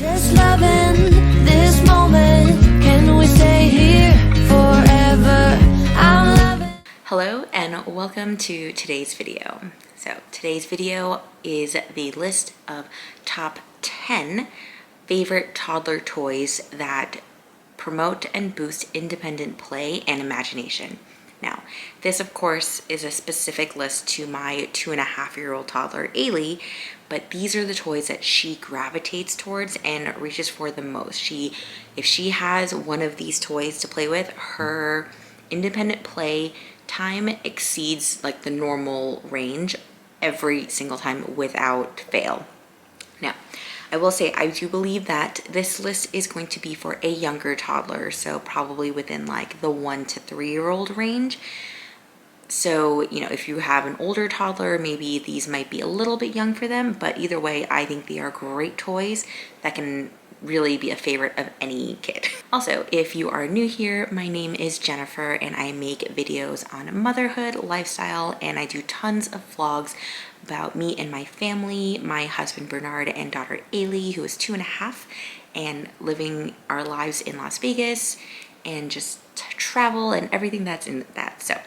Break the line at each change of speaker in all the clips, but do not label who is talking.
Just loving this moment. Can we stay here forever? I'm loving.
Hello and welcome to today's video. So today's video is the list of top 10 favorite toddler toys that promote and boost independent play and imagination. Now, this of course is a specific list to my 2.5-year-old toddler, Ailey, but these are the toys that she gravitates towards and reaches for the most. If she has one of these toys to play with, her independent play time exceeds like the normal range every single time without fail. Now, I will say I do believe that this list is going to be for a younger toddler, so probably within like the 1 to 3-year-old range. So, you know, if you have an older toddler, maybe these might be a little bit young for them, but either way, I think they are great toys that can really be a favorite of any kid. Also, if you are new here, my name is Jennifer and I make videos on motherhood, lifestyle, and I do tons of vlogs about me and my family, my husband Bernard and daughter Ailey, who is 2.5, and living our lives in Las Vegas and just travel and everything that's in that. So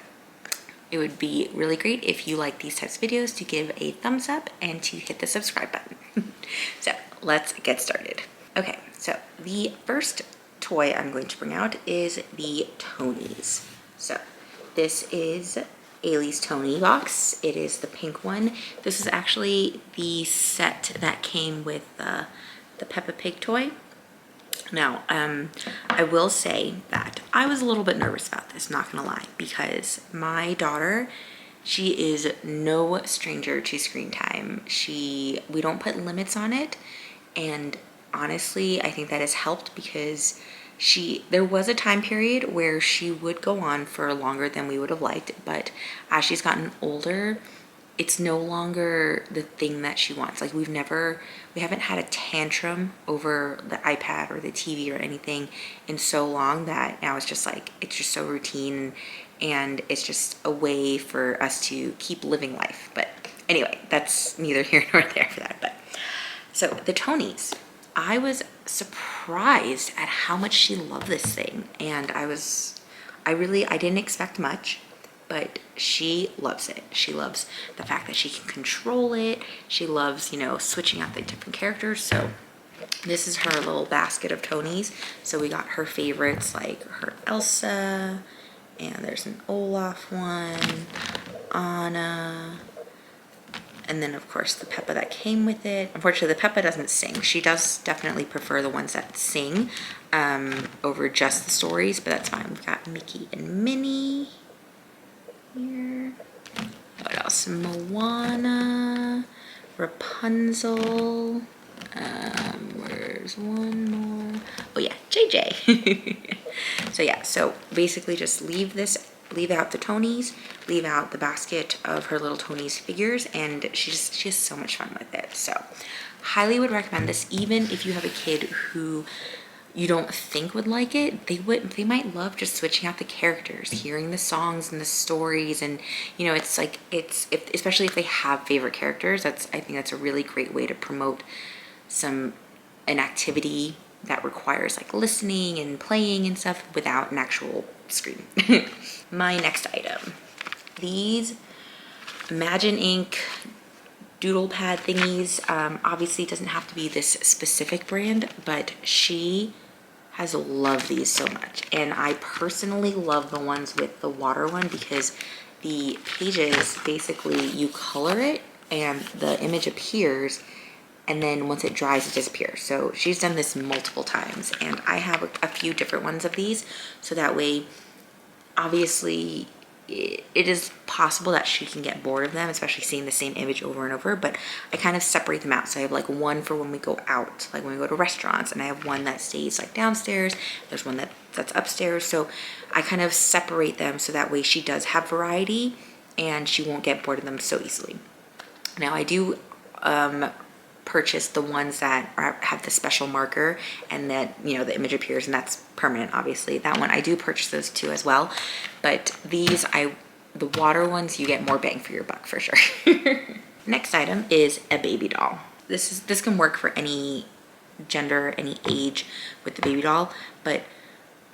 it would be really great if you like these types of videos to give a thumbs up and to hit the subscribe button. So let's get started. Okay, so the first toy I'm going to bring out is the Tonies. So this is Ailey's Tonie box. It is the pink one. This is actually the set that came with the Peppa Pig toy. Now, I will say that I was a little bit nervous about this, not gonna lie, because my daughter, she is no stranger to screen time. We don't put limits on it, and honestly, I think that has helped because there was a time period where she would go on for longer than we would have liked, but as she's gotten older, it's no longer the thing that she wants. Like we haven't had a tantrum over the iPad or the TV or anything in so long that now it's just so routine and it's just a way for us to keep living life. But anyway, that's neither here nor there for that. But so the Tonies, I was surprised at how much she loved this thing, and I didn't expect much, but she loves it. She loves the fact that she can control it. She loves, you know, switching out the different characters. So this is her little basket of Tonies. So we got her favorites like her Elsa, and there's an Olaf one, Anna, and then of course the Peppa that came with it. Unfortunately, the Peppa doesn't sing. She does definitely prefer the ones that sing over just the stories, but that's fine. We've got Mickey and Minnie here. What else? Moana, Rapunzel. Where's one more? Oh yeah, JJ. So yeah, so basically just leave out the Tonies, leave out the basket of her little Tonies figures, and she has so much fun with it. So highly would recommend this, even if you have a kid who you don't think would like it. They might love just switching out the characters, hearing the songs and the stories, and you know, especially if they have favorite characters, I think that's a really great way to promote an activity that requires like listening and playing and stuff without an actual screen. My next item, these Imagine Ink doodle pad thingies. Obviously it doesn't have to be this specific brand, but she has loved these so much, and I personally love the ones with the water one because the pages, basically you color it and the image appears, and then once it dries it disappears. So she's done this multiple times, and I have a few different ones of these, so that way obviously it is possible that she can get bored of them, especially seeing the same image over and over, but I kind of separate them out. So I have like one for when we go out, like when we go to restaurants, and I have one that stays like downstairs, there's one that's upstairs. So I kind of separate them so that way she does have variety and she won't get bored of them so easily. Now I do purchase the ones that have the special marker and that, you know, the image appears and that's permanent. Obviously that one I do purchase those too as well, but these the water ones, you get more bang for your buck for sure. Next item is a baby doll. This can work for any gender, any age with the baby doll, but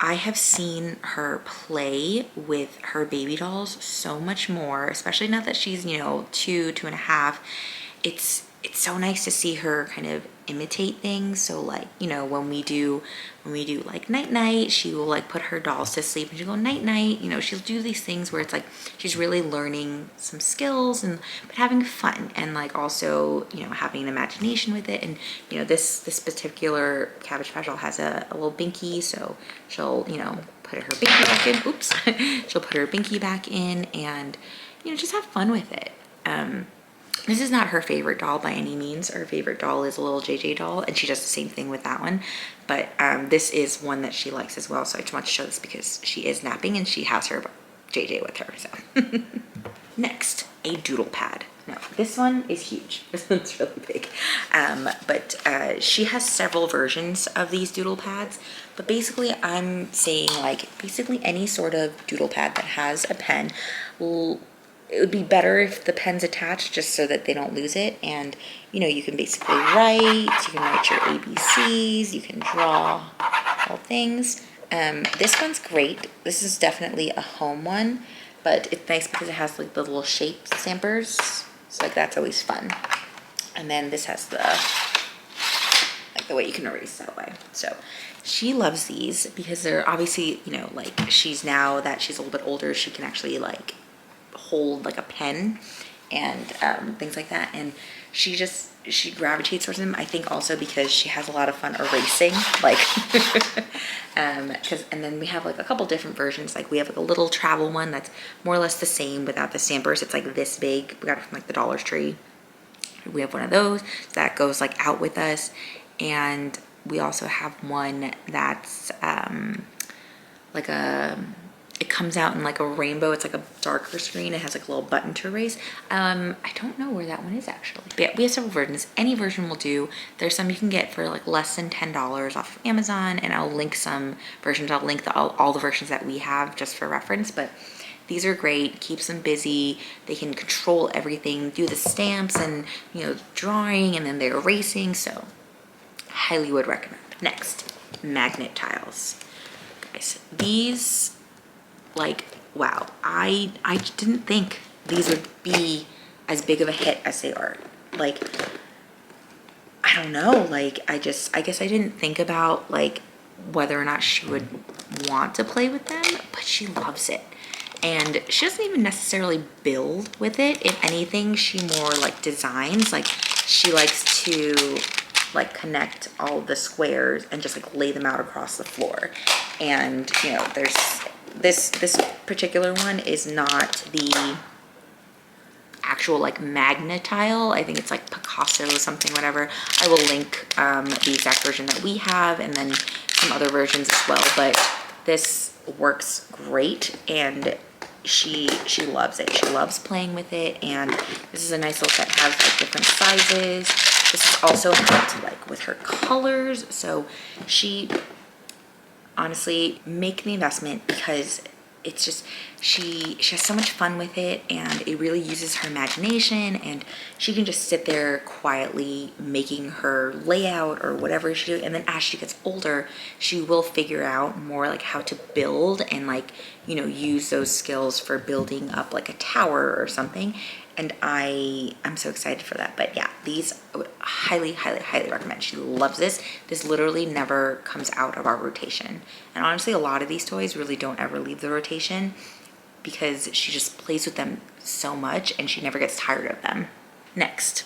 I have seen her play with her baby dolls so much more, especially now that she's, you know, 2.5. It's so nice to see her kind of imitate things. So like, you know, when we do like night night, she will like put her dolls to sleep and she'll go night night. You know, she'll do these things where it's like she's really learning some skills and but having fun, and like also, you know, having an imagination with it. And you know, this particular Cabbage Patch doll has a little binky, so she'll, you know, put her binky back in. Oops. She'll put her binky back in and, you know, just have fun with it. This is not her favorite doll by any means. Her favorite doll is a little JJ doll, and she does the same thing with that one. But this is one that she likes as well, so I just want to show this because she is napping and she has her JJ with her. So next, a doodle pad. Now, this one is huge. This one's really big. But she has several versions of these doodle pads. But basically, I'm saying like basically any sort of doodle pad that has a pen will. It would be better if the pen's attached just so that they don't lose it. And, you know, you can basically write, you can write your ABCs, you can draw all things. This one's great. This is definitely a home one, but it's nice because it has like the little shape stampers. So like that's always fun. And then this has the way you can erase that way. So she loves these because they're obviously, you know, like she's now that she's a little bit older, she can actually like hold like a pen and things like that, and she gravitates towards them. I think also because she has a lot of fun erasing, like and then we have like a couple different versions. Like we have like a little travel one that's more or less the same without the stampers. It's like this big. We got it from like the Dollar Tree. We have one of those that goes like out with us, and we also have one that's like it comes out in like a rainbow. It's like a darker screen. It has like a little button to erase. I don't know where that one is actually. But yeah, we have several versions. Any version will do. There's some you can get for like less than $10 off of Amazon, and I'll link some versions. I'll link all the versions that we have just for reference. But these are great. Keeps them busy. They can control everything, do the stamps and, you know, drawing, and then they're erasing. So highly would recommend. Next, magnet tiles. Guys, these, like, wow, I didn't think these would be as big of a hit as they are. Like, I don't know, like, I guess I didn't think about like whether or not she would want to play with them, but she loves it. And she doesn't even necessarily build with it. If anything, she more like designs. Like, she likes to like connect all the squares and just like lay them out across the floor. And, you know, there's this particular one is not the actual like magnet tile. I think it's like Picasso or something, whatever. I will link the exact version that we have, and then some other versions as well. But this works great, and she loves it. She loves playing with it, and this is a nice little set. It has like different sizes. This is also helped like with her colors. So she honestly, make the investment because it's just, she has so much fun with it, and it really uses her imagination, and she can just sit there quietly making her layout or whatever she's doing. And then as she gets older, she will figure out more like how to build and like, you know, use those skills for building up like a tower or something. And I'm so excited for that. But yeah, these I would highly, highly, highly recommend. She loves this. This literally never comes out of our rotation. And honestly, a lot of these toys really don't ever leave the rotation because she just plays with them so much and she never gets tired of them. Next,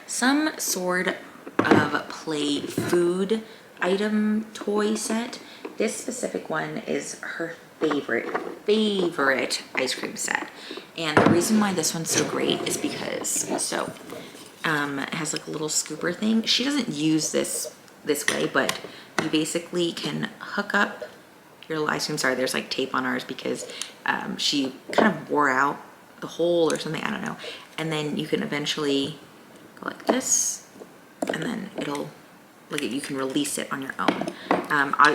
some sort of play food item toy set. This specific one is her favorite ice cream set. And the reason why this one's so great is because, it has like a little scooper thing. She doesn't use this way, but you basically can hook up your ice cream. Sorry, there's like tape on ours because she kind of wore out the hole or something, I don't know. And then you can eventually go like this, and then it'll, like, you can release it on your own.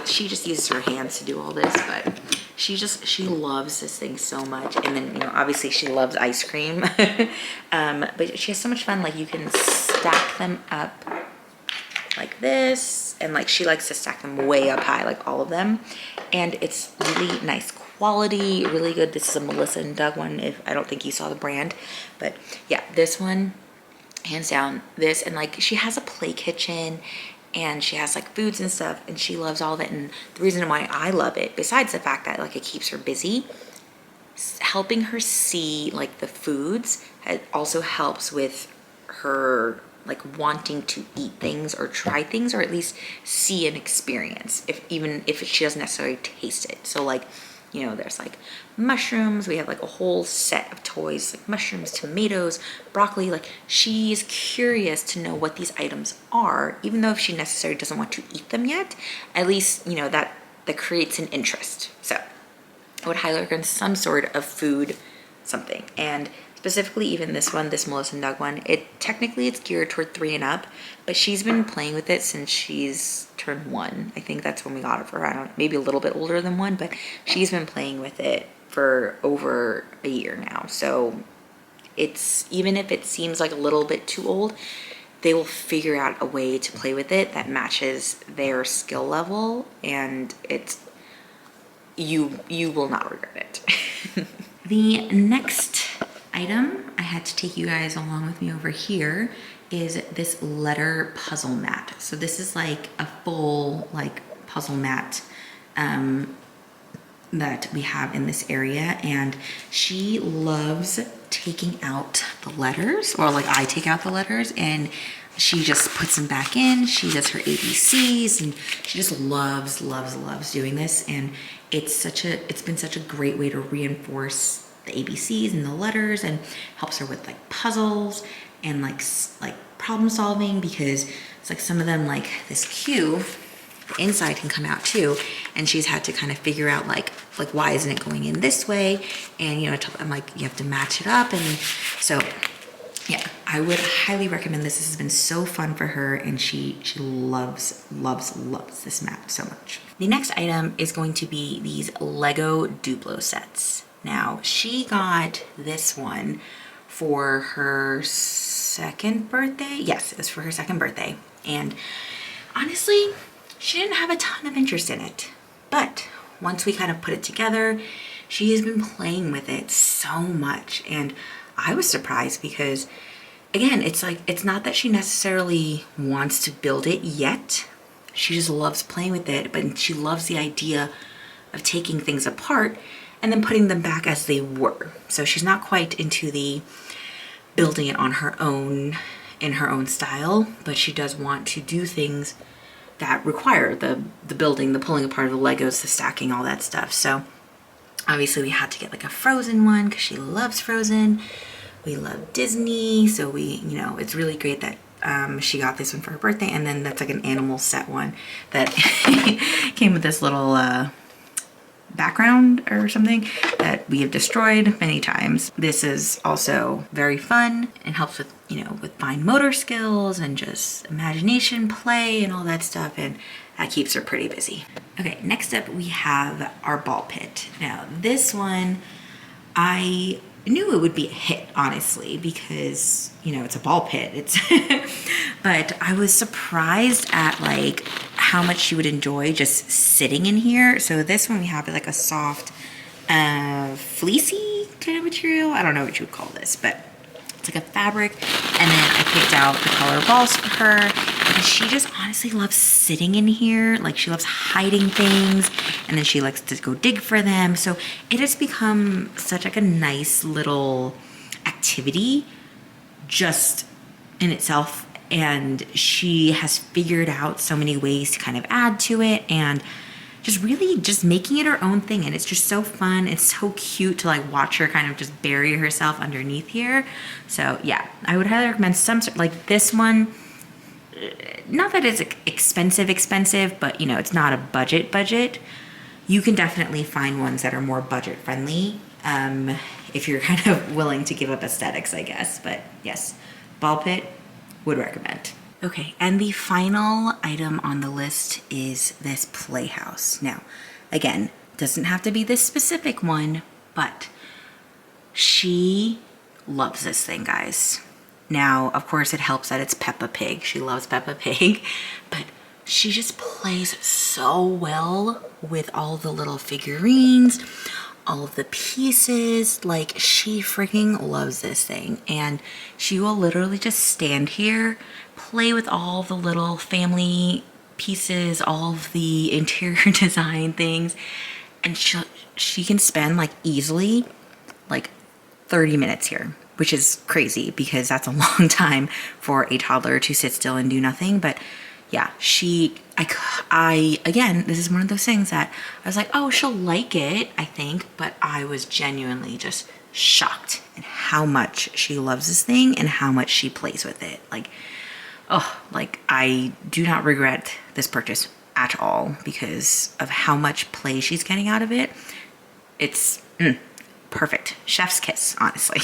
She just uses her hands to do all this, but she loves this thing so much. And then, you know, obviously she loves ice cream. But she has so much fun. Like, you can stack them up like like this, and like she likes to stack them way up high, like all of them. And it's really nice quality, really good. This is a Melissa and Doug one, if I don't think you saw the brand, but yeah, this one, hands down, this. And like she has a play kitchen and she has like foods and stuff, and she loves all of it. And the reason why I love it, besides the fact that like it keeps her busy, helping her see like the foods, it also helps with her like wanting to eat things or try things, or at least see an experience, even if she doesn't necessarily taste it. So like, you know, there's like mushrooms, we have like a whole set of toys, like mushrooms, tomatoes, broccoli. Like she is curious to know what these items are, even though if she necessarily doesn't want to eat them yet, at least, you know, that creates an interest. So I would highly recommend some sort of food something. And specifically even this one, this Melissa and Doug one, technically it's geared toward 3 and up, but she's been playing with it since she's turned 1. I think that's when we got it for her. I don't know, maybe a little bit older than 1, but she's been playing with it for over a year now. So it's, even if it seems like a little bit too old, they will figure out a way to play with it that matches their skill level, and you will not regret it. The next item I had to take you guys along with me over here is this letter puzzle mat. So this is like a full like puzzle mat that we have in this area, and she loves taking out the letters, or like I take out the letters and she just puts them back in. She does her ABCs and she just loves doing this, and it's been such a great way to reinforce the ABCs and the letters, and helps her with like puzzles and like problem solving, because it's like some of them, like this Q, the inside can come out too, and she's had to kind of figure out like why isn't it going in this way, and you know, I'm like, you have to match it up. And so yeah, I would highly recommend this. This has been so fun for her, and she loves this mat so much. The next item is going to be these Lego Duplo sets. Now, she got this one for her 2nd birthday. Yes, it was for her 2nd birthday. And honestly, she didn't have a ton of interest in it. But once we kind of put it together, she has been playing with it so much. And I was surprised because, again, it's like, it's not that she necessarily wants to build it yet. She just loves playing with it, but she loves the idea of taking things apart and then putting them back as they were. So she's not quite into the building it on her own, in her own style, but she does want to do things that require the building, the pulling apart of the Legos, the stacking, all that stuff. So obviously we had to get like a Frozen one because she loves Frozen. We love Disney, so we, you know, it's really great that she got this one for her birthday. And then that's like an animal set one that came with this little background or something that we have destroyed many times. This is also very fun and helps with, you know, with fine motor skills and just imagination, play, and all that stuff, and that keeps her pretty busy. Okay, next up we have our ball pit. Now this one, I knew it would be a hit, honestly, because, you know, it's a ball pit. It's but I was surprised at like how much she would enjoy just sitting in here. So this one we have like a soft fleecy kind of material. I don't know what you would call this, but it's like a fabric. And then I picked out the color balls for her, and she just honestly loves sitting in here. Like she loves hiding things, and then she likes to go dig for them. So it has become such like a nice little activity just in itself. And she has figured out so many ways to kind of add to it, and just really just making it her own thing. And it's just so fun. It's so cute to like watch her kind of just bury herself underneath here. So yeah, I would highly recommend some like this one. Not that it's expensive, but you know, it's not a budget. You can definitely find ones that are more budget friendly if you're kind of willing to give up aesthetics, I guess. But yes, ball pit, would recommend. Okay, and the final item on the list is this playhouse. Now, again, doesn't have to be this specific one, but she loves this thing, guys. Now, of course, it helps that it's Peppa Pig. She loves Peppa Pig, but she just plays so well with all the little figurines, all of the pieces. Like, she freaking loves this thing. And she will literally just stand here, play with all the little family pieces, all of the interior design things, and she can spend like easily like 30 minutes here, which is crazy because that's a long time for a toddler to sit still and do nothing. But yeah, I again, this is one of those things that I was like, oh, she'll like it, I think, but I was genuinely just shocked at how much she loves this thing and how much she plays with it. Like, oh, like I do not regret this purchase at all because of how much play she's getting out of it. It's perfect. Chef's kiss, honestly.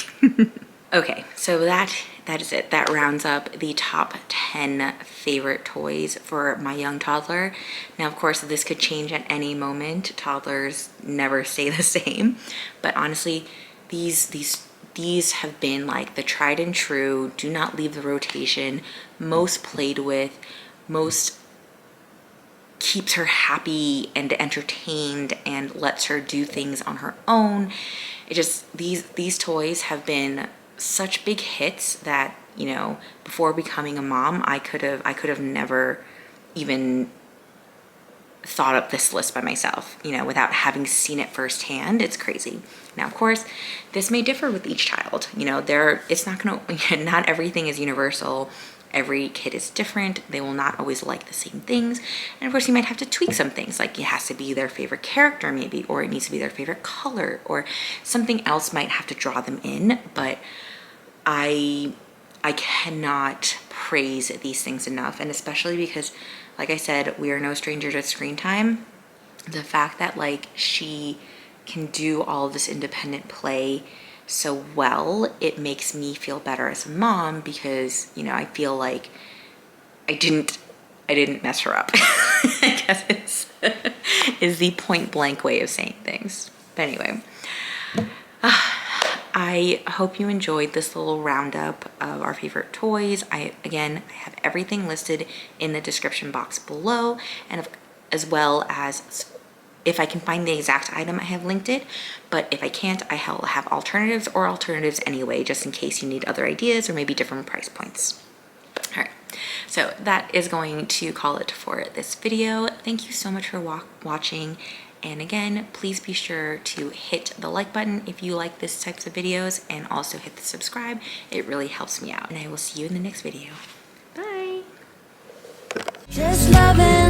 Okay, so that is it. That rounds up the top 10 favorite toys for my young toddler. Now, of course, this could change at any moment. Toddlers never stay the same. But honestly, these have been like the tried and true, do not leave the rotation, most played with, most keeps her happy and entertained and lets her do things on her own. It just, these toys have been such big hits that, you know, before becoming a mom, I could have never even thought up this list by myself, you know, without having seen it firsthand. It's crazy. Now, of course, this may differ with each child. You know, it's not gonna, not everything is universal. Every kid is different. They will not always like the same things. And of course, you might have to tweak some things, like it has to be their favorite character maybe, or it needs to be their favorite color, or something else might have to draw them in. But I cannot praise these things enough. And especially because, like I said, we are no stranger to screen time. The fact that like she can do all this independent play so well, it makes me feel better as a mom because, you know, I feel like I didn't mess her up. I guess is the point blank way of saying things. But anyway, I hope you enjoyed this little roundup of our favorite toys. I have everything listed in the description box below, and as well as if I can find the exact item, I have linked it. But if I can't, I will have alternatives anyway, just in case you need other ideas or maybe different price points. All right, so that is going to call it for this video. Thank you so much for watching. And again, please be sure to hit the like button if you like this types of videos, and also hit the subscribe. It really helps me out. And I will see you in the next video. Bye.
Just loving